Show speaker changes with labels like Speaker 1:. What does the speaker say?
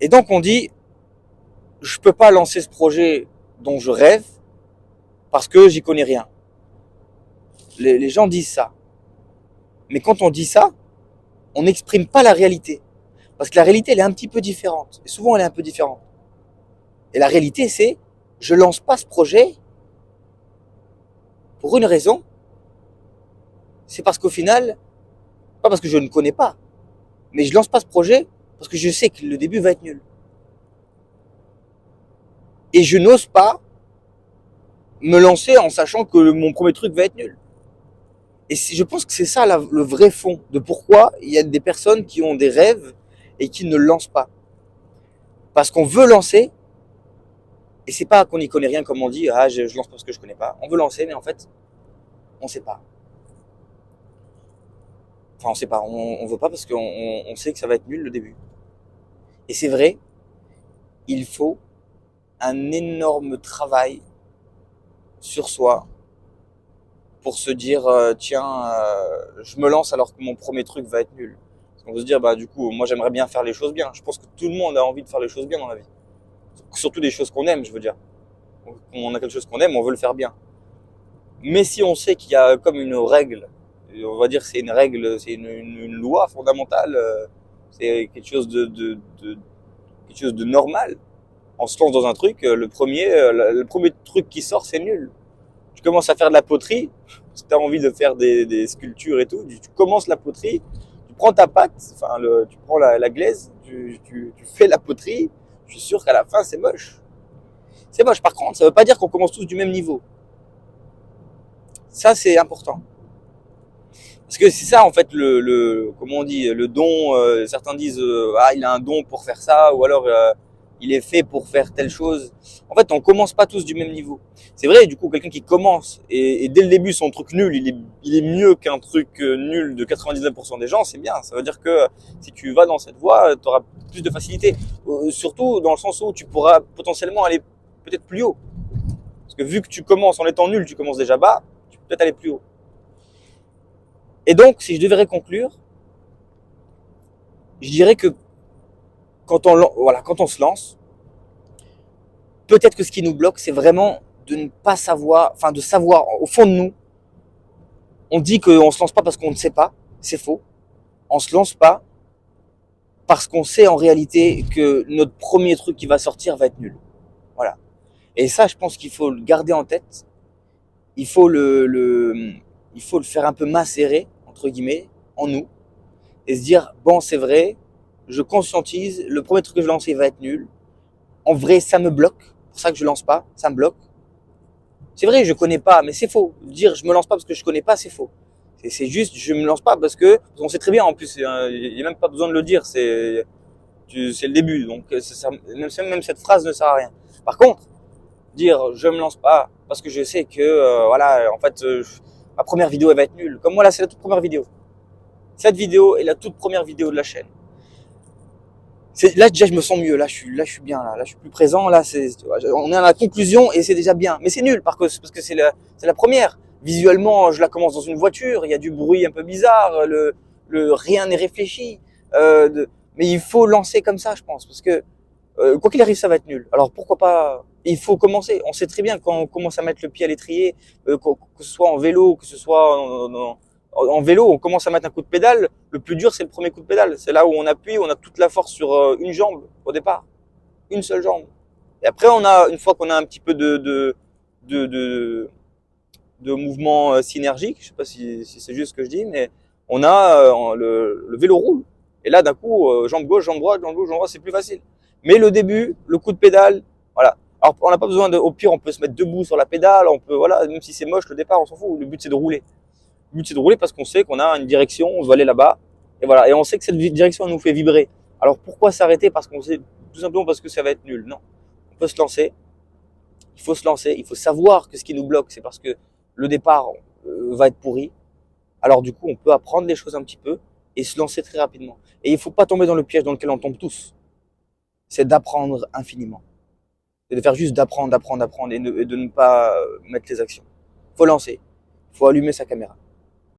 Speaker 1: Et donc on dit, je peux pas lancer ce projet dont je rêve parce que j'y connais rien. Les gens disent ça. Mais quand on dit ça, on n'exprime pas la réalité. Parce que la réalité, elle est un petit peu différente. Et souvent, elle est un peu différente. Et la réalité, c'est, je lance pas ce projet pour une raison. C'est parce qu'au final, pas parce que je ne connais pas, mais je lance pas ce projet parce que je sais que le début va être nul. Et je n'ose pas me lancer en sachant que mon premier truc va être nul. Et je pense que c'est ça le vrai fond de pourquoi il y a des personnes qui ont des rêves et qui ne lancent pas. Parce qu'on veut lancer, et c'est pas qu'on n'y connaît rien comme on dit, ah je lance parce que je connais pas. On veut lancer, mais en fait, on sait pas. Enfin, on sait pas, on veut pas parce qu'on sait que ça va être nul le début. Et c'est vrai, il faut un énorme travail sur soi pour se dire tiens, je me lance alors que mon premier truc va être nul. Parce qu'on veut se dire bah du coup moi j'aimerais bien faire les choses bien. Je pense que tout le monde a envie de faire les choses bien dans la vie. Surtout des choses qu'on aime, je veux dire. On a quelque chose qu'on aime, on veut le faire bien. Mais si on sait qu'il y a comme une règle, on va dire que c'est une règle, c'est une loi fondamentale, c'est quelque chose quelque chose de normal. On se lance dans un truc, le premier truc qui sort c'est nul. Tu commences à faire de la poterie, si tu as envie de faire des sculptures et tout, tu commences la poterie, tu prends ta pâte, tu prends la glaise, tu fais la poterie, je suis sûr qu'à la fin c'est moche. C'est moche par contre, ça veut pas dire qu'on commence tous du même niveau. Ça c'est important. Parce que c'est ça en fait comment on dit, le don, certains disent ah il a un don pour faire ça, ou alors il est fait pour faire telle chose. En fait on commence pas tous du même niveau. C'est vrai du coup quelqu'un qui commence et dès le début son truc nul il est mieux qu'un truc nul de 99% des gens, c'est bien. Ça veut dire que si tu vas dans cette voie tu auras plus de facilité. Surtout dans le sens où tu pourras potentiellement aller peut-être plus haut. Parce que vu que tu commences en étant nul, tu commences déjà bas, tu peux peut-être aller plus haut. Et donc, si je devrais conclure, je dirais que quand on se lance, peut-être que ce qui nous bloque, c'est vraiment de ne pas savoir, enfin de savoir au fond de nous. On dit qu'on se lance pas parce qu'on ne sait pas, c'est faux. On se lance pas parce qu'on sait en réalité que notre premier truc qui va sortir va être nul. Voilà. Et ça, je pense qu'il faut le garder en tête. Il faut il faut le faire un peu macérer entre guillemets en nous et se dire bon, c'est vrai, je conscientise, le premier truc que je lance il va être nul. En vrai, ça me bloque. C'est pour ça que je lance pas, ça me bloque. C'est vrai, je connais pas, mais c'est faux. Dire je me lance pas parce que je connais pas, c'est faux. C'est juste je me lance pas parce qu'on sait très bien en plus, il y a même pas besoin de le dire, c'est le début. Donc même cette phrase ne sert à rien. Par contre, dire je me lance pas parce que je sais que voilà, en fait ma première vidéo elle va être nulle. Comme moi là, c'est la toute première vidéo. Cette vidéo est la toute première vidéo de la chaîne. Là déjà je me sens mieux, là je suis bien, là je suis plus présent, là on est à la conclusion et c'est déjà bien. Mais c'est nul parce que c'est la première. Visuellement, je la commence dans une voiture, il y a du bruit un peu bizarre, rien n'est réfléchi. Mais il faut lancer comme ça, je pense, parce que quoi qu'il arrive, ça va être nul. Alors pourquoi pas. Il faut commencer. On sait très bien quand on commence à mettre le pied à l'étrier, que ce soit en vélo, que ce soit en vélo, on commence à mettre un coup de pédale. Le plus dur, c'est le premier coup de pédale. C'est là où on appuie, on a toute la force sur une jambe au départ, une seule jambe. Et après, une fois qu'on a un petit peu de, de, de mouvement synergique, je sais pas si c'est juste ce que je dis, mais on a le vélo roule. Et là, d'un coup, jambe gauche, jambe droite, c'est plus facile. Mais le début, le coup de pédale, voilà. Alors, on n'a pas besoin au pire, on peut se mettre debout sur la pédale, on peut, voilà, même si c'est moche, le départ, on s'en fout. Le but, c'est de rouler. Le but, c'est de rouler parce qu'on sait qu'on a une direction, on veut aller là-bas. Et voilà. Et on sait que cette direction, elle nous fait vibrer. Alors, pourquoi s'arrêter? Parce qu'on sait, tout simplement parce que ça va être nul. Non. On peut se lancer. Il faut se lancer. Il faut savoir que ce qui nous bloque, c'est parce que le départ va être pourri. Alors, du coup, on peut apprendre les choses un petit peu et se lancer très rapidement. Et il faut pas tomber dans le piège dans lequel on tombe tous. C'est d'apprendre infiniment. C'est de faire juste d'apprendre et de ne pas mettre les actions. Faut lancer. Faut allumer sa caméra.